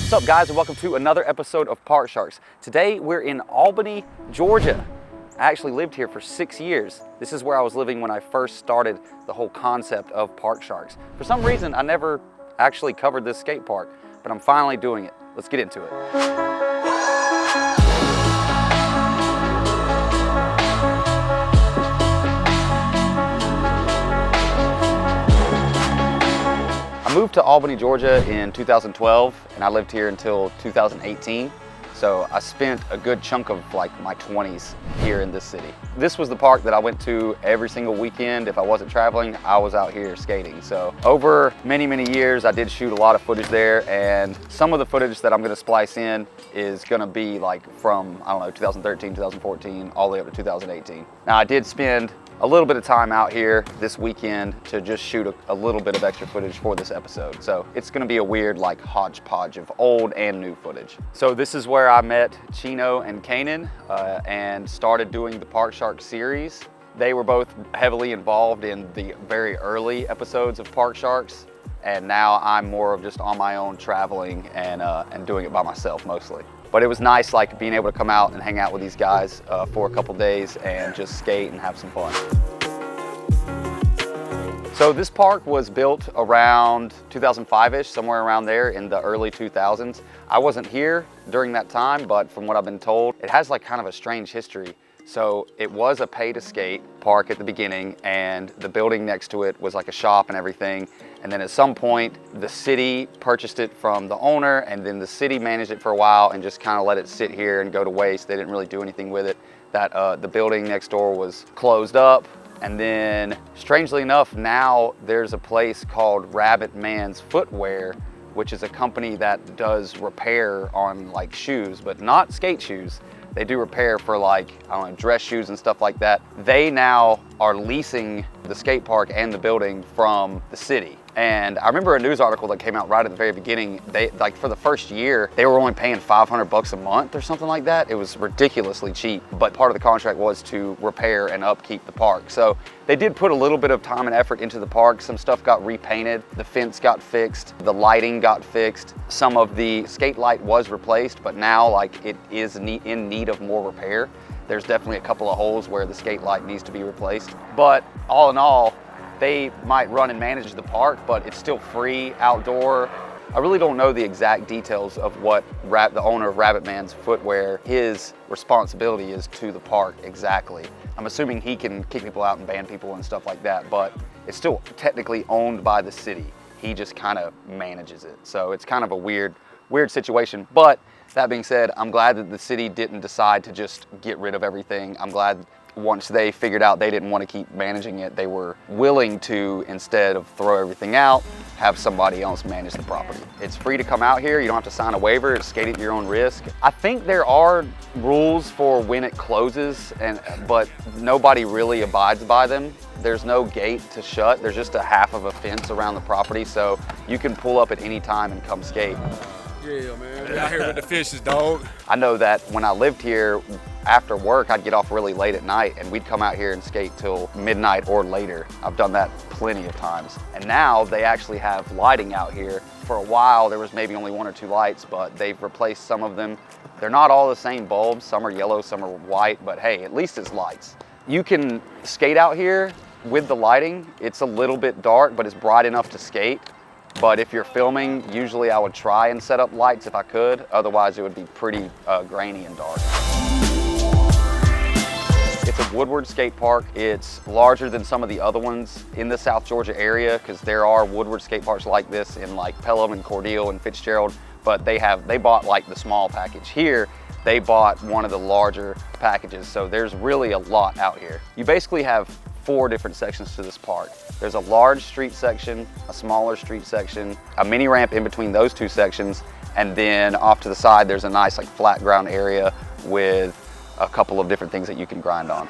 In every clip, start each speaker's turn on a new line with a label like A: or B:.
A: What's up, guys, and welcome to another episode of Park Sharks. Today we're in Albany, Georgia. I actually lived here for 6 years. This is where I was living when I first started the whole concept of Park Sharks. For some reason, I never actually covered this skate park, but I'm finally doing it. Let's get into it. I moved to Albany, Georgia in 2012, and I lived here until 2018. So I spent a good chunk of like my 20s here in this city. This was the park that I went to every single weekend. If I wasn't traveling, I was out here skating. So over many, many years, I did shoot a lot of footage there, and some of the footage that I'm gonna splice in is gonna be like from, I don't know, 2013, 2014, all the way up to 2018. Now I did spend a little bit of time out here this weekend to just shoot a little bit of extra footage for this episode. So it's gonna be a weird like hodgepodge of old and new footage. So this is where I met Chino and Kanan and started doing the Park Shark series. They were both heavily involved in the very early episodes of Park Sharks, and now I'm more of just on my own traveling and doing it by myself mostly. But it was nice like being able to come out and hang out with these guys for a couple days and just skate and have some fun. So this park was built around 2005-ish, somewhere around there in the early 2000s. I wasn't here during that time, but from what I've been told, it has like kind of a strange history. So it was a pay to skate park at the beginning, and the building next to it was like a shop and everything. And then at some point, the city purchased it from the owner, and then the city managed it for a while and just kind of let it sit here and go to waste. They didn't really do anything with it. The building next door was closed up. And then strangely enough, now there's a place called Rabbit Man's Footwear, which is a company that does repair on like shoes, but not skate shoes. They do repair for like, I don't know, dress shoes and stuff like that. They now are leasing the skate park and the building from the city. And I remember a news article that came out right at the very beginning. They, like for the first year, they were only paying $500 a month or something like that. It was ridiculously cheap, but part of the contract was to repair and upkeep the park. So they did put a little bit of time and effort into the park. Some stuff got repainted, the fence got fixed, the lighting got fixed. Some of the skate light was replaced, but now like it is in need of more repair. There's definitely a couple of holes where the skate light needs to be replaced. But all in all, they might run and manage the park, but it's still free, outdoor. I really don't know the exact details of what the owner of Rabbit Man's Footwear, his responsibility is to the park exactly. I'm assuming he can kick people out and ban people and stuff like that, but it's still technically owned by the city. He just kind of manages it. So it's kind of a weird situation. But that being said, I'm glad that the city didn't decide to just get rid of everything. I'm glad once they figured out they didn't want to keep managing it, they were willing to, instead of throw everything out, have somebody else manage the property. It's free to come out here. You don't have to sign a waiver. It's skate at your own risk. I think there are rules for when it closes, but nobody really abides by them. There's no gate to shut. There's just a half of a fence around the property, so you can pull up at any time and come skate.
B: Yeah, man. We're out here with the fishes, dog.
A: I know that when I lived here, after work, I'd get off really late at night and we'd come out here and skate till midnight or later. I've done that plenty of times. And now they actually have lighting out here. For a while, there was maybe only 1 or 2 lights, but they've replaced some of them. They're not all the same bulbs. Some are yellow, some are white, but hey, at least it's lights. You can skate out here with the lighting. It's a little bit dark, but it's bright enough to skate. But if you're filming, usually I would try and set up lights if I could. Otherwise, it would be pretty grainy and dark. It's a Woodward skate park. It's larger than some of the other ones in the South Georgia area, because there are Woodward skate parks like this in like Pelham and Cordele and Fitzgerald, but they bought like the small package. Here, they bought one of the larger packages, so there's really a lot out here. You basically have 4 different sections to this park. There's a large street section, a smaller street section, a mini ramp in between those 2 sections, and then off to the side there's a nice like flat ground area with a couple of different things that you can grind on.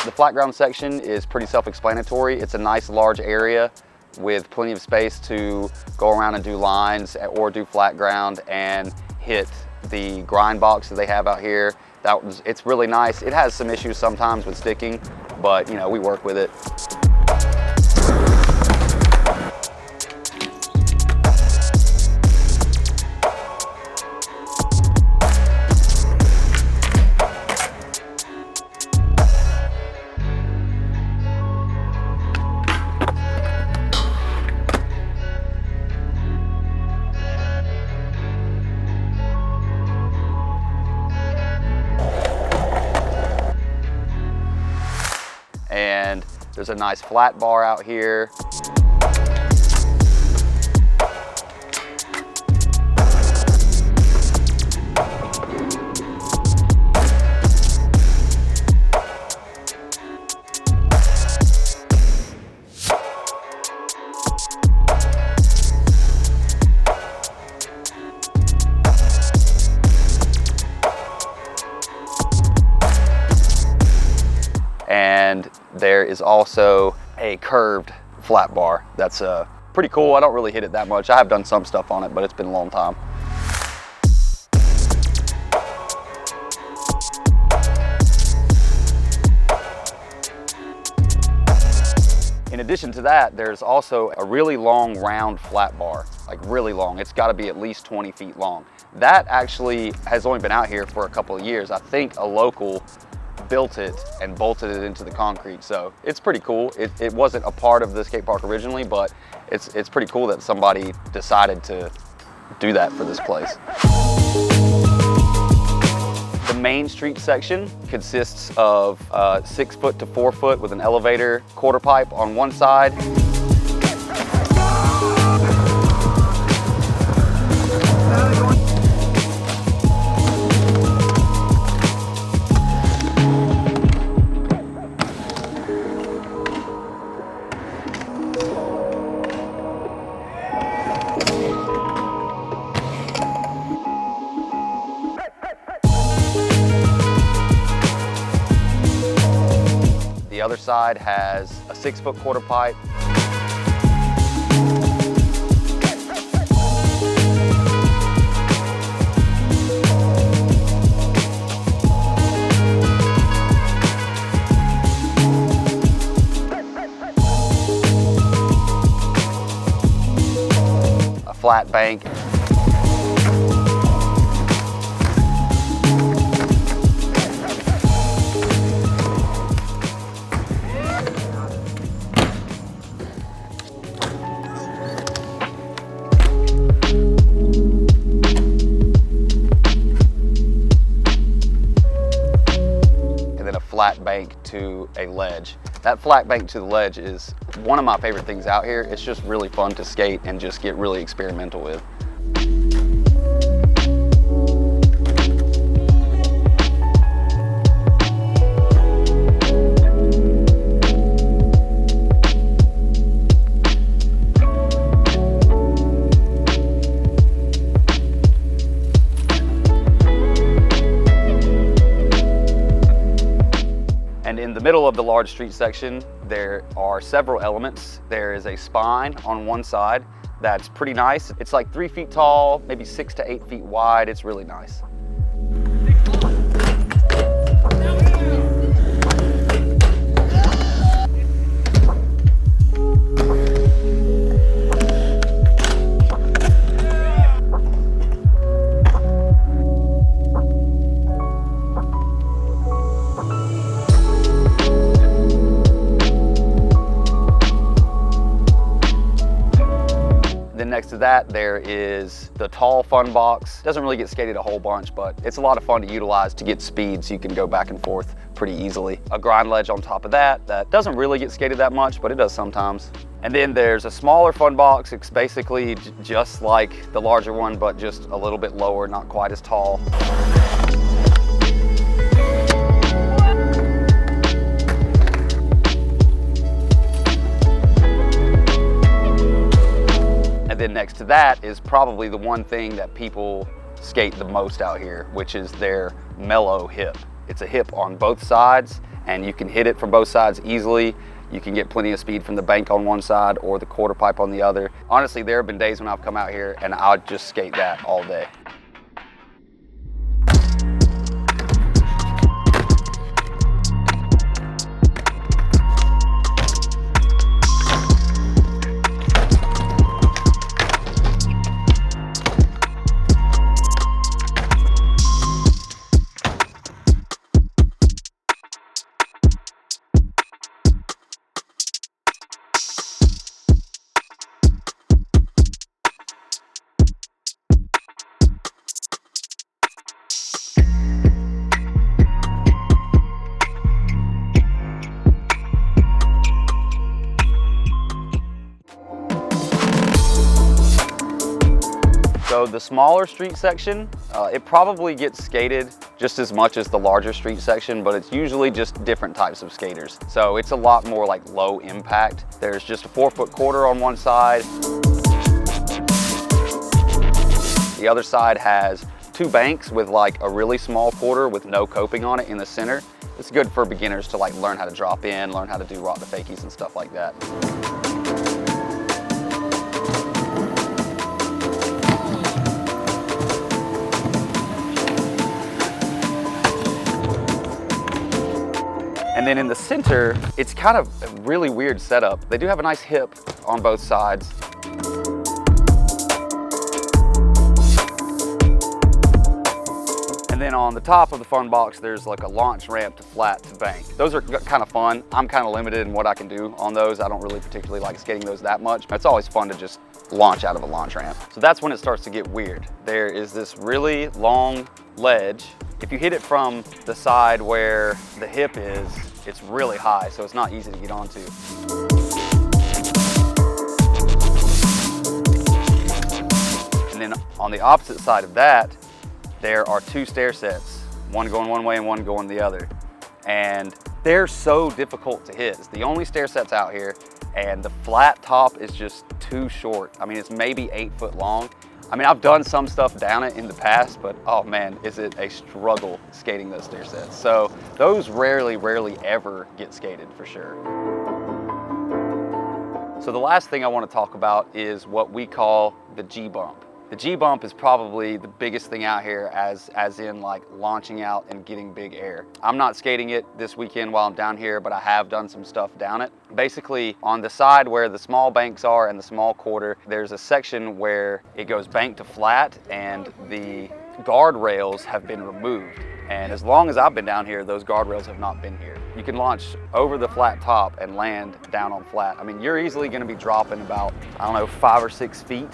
A: The flat ground section is pretty self-explanatory. It's a nice large area with plenty of space to go around and do lines or do flat ground and hit the grind box that they have out here. It's really nice. It has some issues sometimes with sticking, but you know, we work with it. There's a nice flat bar out here. And there is also a curved flat bar. That's pretty cool. I don't really hit it that much. I have done some stuff on it, but it's been a long time. In addition to that, there's also a really long round flat bar, like really long. It's got to be at least 20 feet long. That actually has only been out here for a couple of years. I think a local built it and bolted it into the concrete, so it's pretty cool. It wasn't a part of the skate park originally, but it's pretty cool that somebody decided to do that for this place. The main street section consists of 6 foot to 4 foot with an elevator quarter pipe on one side. The other side has a 6 foot quarter pipe. A flat bank. Flat bank to a ledge. That flat bank to the ledge is one of my favorite things out here. It's just really fun to skate and just get really experimental with. And in the middle of the large street section, there are several elements. There is a spine on one side that's pretty nice. It's like 3 feet tall, maybe 6 to 8 feet wide. It's really nice. Next to that, there is the tall fun box. Doesn't really get skated a whole bunch, but it's a lot of fun to utilize to get speed so you can go back and forth pretty easily. A grind ledge on top of that doesn't really get skated that much, but it does sometimes. And then there's a smaller fun box. It's basically just like the larger one, but just a little bit lower, not quite as tall. And then next to that is probably the one thing that people skate the most out here, which is their mellow hip. It's a hip on both sides, and you can hit it from both sides easily. You can get plenty of speed from the bank on one side or the quarter pipe on the other. Honestly, there have been days when I've come out here and I'll just skate that all day. So the smaller street section, it probably gets skated just as much as the larger street section, but it's usually just different types of skaters. So it's a lot more like low impact. There's just a 4-foot quarter on one side. The other side has 2 banks with like a really small quarter with no coping on it in the center. It's good for beginners to like learn how to drop in, learn how to do rock the fakies and stuff like that. And then in the center, it's kind of a really weird setup. They do have a nice hip on both sides. And then on the top of the fun box, there's like a launch ramp to flat to bank. Those are kind of fun. I'm kind of limited in what I can do on those. I don't really particularly like skating those that much. It's always fun to just launch out of a launch ramp. So that's when it starts to get weird. There is this really long ledge. If you hit it from the side where the hip is, it's really high, so it's not easy to get onto. And then on the opposite side of that, there are 2 stair sets, one going one way and one going the other. And they're so difficult to hit. It's the only stair sets out here, and the flat top is just too short. I mean, it's maybe 8 foot long. I mean, I've done some stuff down it in the past, but oh man, is it a struggle skating those stair sets. So those rarely ever get skated for sure. So the last thing I want to talk about is what we call the G-bump. The G-bump is probably the biggest thing out here as in like launching out and getting big air. I'm not skating it this weekend while I'm down here, but I have done some stuff down it. Basically on the side where the small banks are and the small quarter, there's a section where it goes bank to flat and the guardrails have been removed. And as long as I've been down here, those guardrails have not been here. You can launch over the flat top and land down on flat. I mean, you're easily gonna be dropping about, I don't know, 5 or 6 feet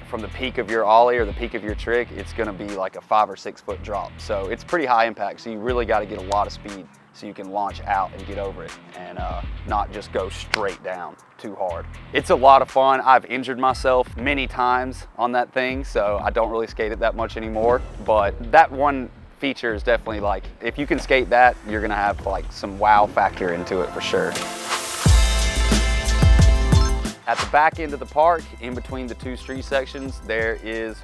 A: from the peak of your ollie or the peak of your trick. It's gonna be like a 5 or 6 foot drop. So it's pretty high impact. So you really gotta get a lot of speed so you can launch out and get over it and not just go straight down too hard. It's a lot of fun. I've injured myself many times on that thing, so I don't really skate it that much anymore. But that one feature is definitely like, if you can skate that, you're gonna have like some wow factor into it for sure. At the back end of the park, in between the 2 street sections, there is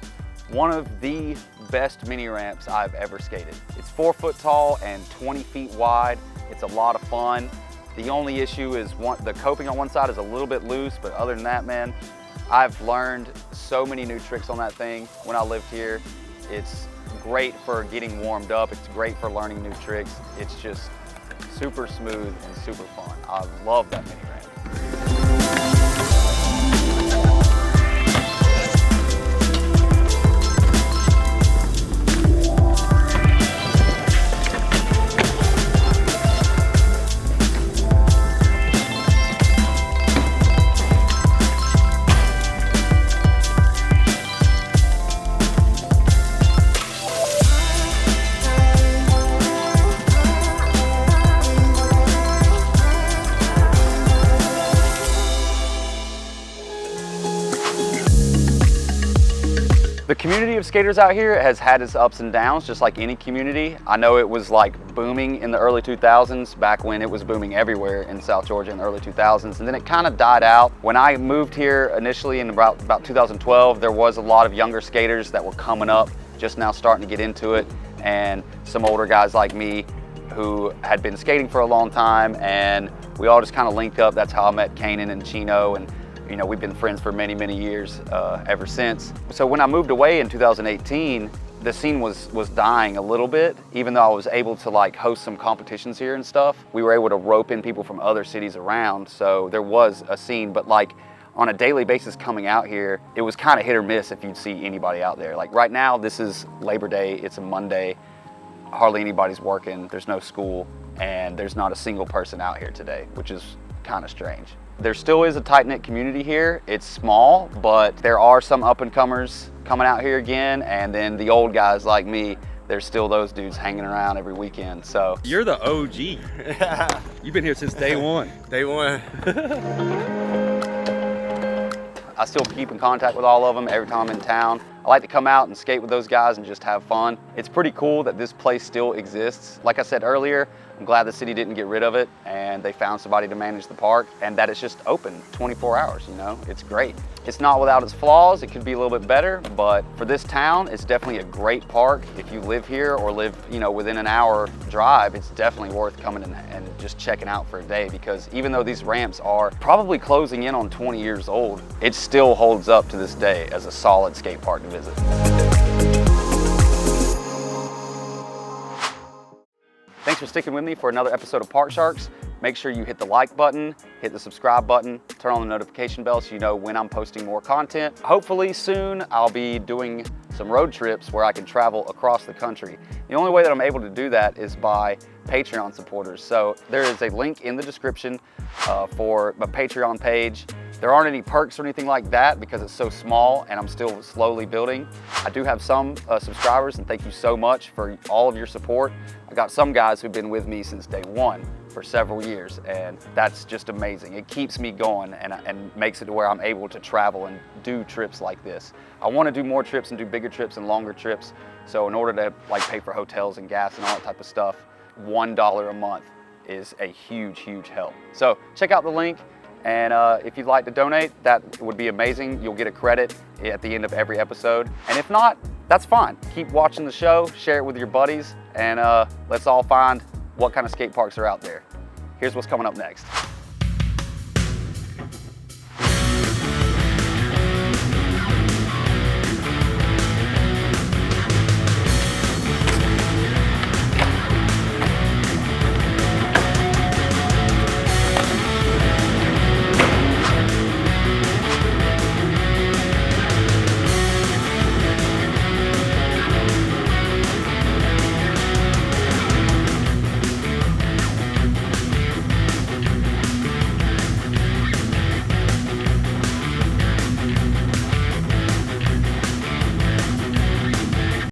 A: one of the best mini ramps I've ever skated. It's 4 foot tall and 20 feet wide. It's a lot of fun. The only issue is the coping on one side is a little bit loose, but other than that, man, I've learned so many new tricks on that thing when I lived here. It's great for getting warmed up. It's great for learning new tricks. It's just super smooth and super fun. I love that mini ramp. The community of skaters out here has had its ups and downs, just like any community. I know it was like booming in the early 2000s, back when it was booming everywhere in South Georgia in the early 2000s, and then it kind of died out. When I moved here initially in about 2012, there was a lot of younger skaters that were coming up, just now starting to get into it, and some older guys like me who had been skating for a long time, and we all just kind of linked up. That's how I met Kanan and Chino, and you know, we've been friends for many years ever since. So when I moved away in 2018, the scene was dying a little bit. Even though I was able to like host some competitions here and stuff, we were able to rope in people from other cities around. So there was a scene, but like on a daily basis coming out here, it was kind of hit or miss if you'd see anybody out there. Like right now, this is Labor Day, it's a Monday, hardly anybody's working, there's no school, and there's not a single person out here today, which is kind of strange. There still is a tight-knit community here. It's small, but there are some up-and-comers coming out here again, and then the old guys like me, there's still those dudes hanging around every weekend. So
C: you're the OG. You've been here since day one.
B: Day one.
A: I still keep in contact with all of them every time I'm in town. I like to come out and skate with those guys and just have fun. It's pretty cool that this place still exists. Like I said earlier, I'm glad the city didn't get rid of it and they found somebody to manage the park, and that it's just open 24 hours, you know? It's great. It's not without its flaws. It could be a little bit better, but for this town, it's definitely a great park. If you live here or live, you know, within an hour drive, it's definitely worth coming and just checking out for a day, because even though these ramps are probably closing in on 20 years old, it still holds up to this day as a solid skate park to visit. Thanks for sticking with me for another episode of Park Sharks. Make sure you hit the like button, hit the subscribe button, turn on the notification bell so you know when I'm posting more content. Hopefully soon I'll be doing some road trips where I can travel across the country. The only way that I'm able to do that is by Patreon supporters. So there is a link in the description for my Patreon page. There aren't any perks or anything like that because it's so small and I'm still slowly building. I do have some subscribers, and thank you so much for all of your support. I got some guys who've been with me since day one for several years, and that's just amazing. It keeps me going and makes it to where I'm able to travel and do trips like this. I want to do more trips and do bigger trips and longer trips. So in order to like pay for hotels and gas and all that type of stuff, $1 a month is a huge, huge help. So check out the link. And if you'd like to donate, that would be amazing. You'll get a credit at the end of every episode. And if not, that's fine. Keep watching the show, share it with your buddies, and let's all find what kind of skate parks are out there. Here's what's coming up next.